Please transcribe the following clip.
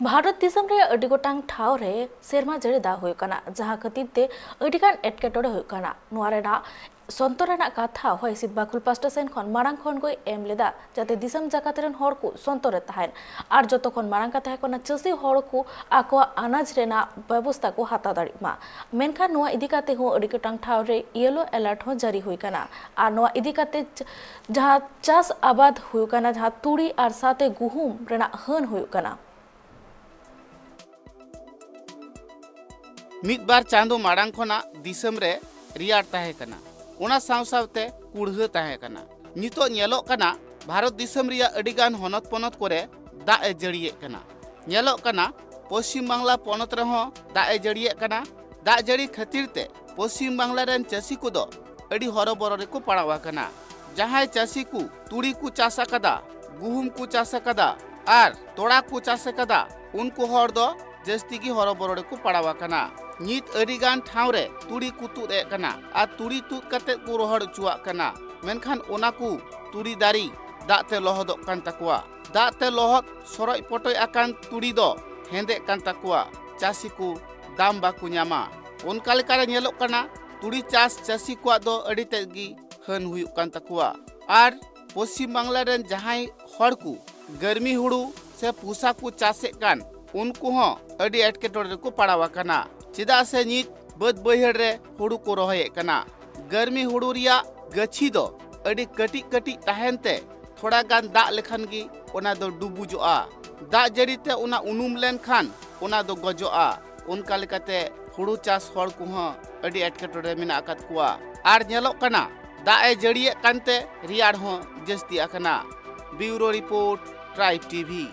भारत दिसम रे अडी गोटांग ठाव रे सेरमा जड़ी दा हुई कना जहां खातिर ते अडिगान एटकेटोड़े हुई कना नुआ रेना संतोरेना कथा होय सिद बाकुल पास्टा सेन खन मारांग खन को एम लेदा जाते दिसम जाकातरेन हर को संतोरे ताहेन आर जतो खन मारांग कथा कोना चसी हर को आको अनाज रेना व्यवस्था को हाता दाड़ी मा मेनखा नुआ इदिकाते हो अडी गोटांग ठाव रे येलो अलर्ट हो जारी हुई कना आर नुआ इदिकाते जहां चास आबाद हुई कना जहां तुड़ी आर साथे गुहुम रेना हन हुई कना मिद बार चांदो माड़ांग खोना दिसम रे रियार ताहे कना ओना साव सावते कुड़ह ताहे कना नितो नेलो कना भारत दिसम रिया अडिगान होनत पोनत करे दा ए जड़िए कना नेलो कना पश्चिम बांग्ला पोनत रहो दा ए जड़िए कना दा जड़ी खातिर ते पश्चिम बांग्ला रेन चासी को दो अडी हरबोरो रे को पड़ावा कना जहां चासी को तुड़ी को चासा कदा गुहुम को चासा कदा आर तोड़ा को चासा कदा उनको हर दो जस्ती की हरबोरो रे को पड़ावा कना नित अडिगान ठावरे तुड़ी को तुद ए कना आ तुड़ी तुद कते को रोहड़ चुआ कना मेनखान ओना को तुड़ी दारी दाते लोहदोक कान तकुआ दाते लोहद सरय पटय आकान तुड़ी दो हेंदे कान तकुआ चासी को दाम बाकु न्यामा ओनका लेकारे नेलोक कना तुड़ी चास चासी को दो अडी तेगी हन हुयुक कान तकुआ आर पश्चिम बांग्ला रेन जहां हड़ को गर्मी हुड़ू से पूसा को चासे कान उनको हो अडी एटकेटोड़े को पड़ावा कना चिदा से नित बद बहड़ रे हुड़ू को रोहे कना गर्मी हुड़ू रिया गछी दो अडी कटी कटी ताहेनते थोड़ा गान दा लेखान गी ओना दो डुबुजोआ दा जड़ीते ओना उनुम लेन खान ओना दो गजोआ उनका लेकाते हुड़ू चास हड़ को हो अडी एटकेटोड़े मिना आकात कुआ आर नेलोक कना दा ए जड़िए कानते रियाड़ हो जस्ती आकना ब्यूरो रिपोर्ट ट्राइब टीवी।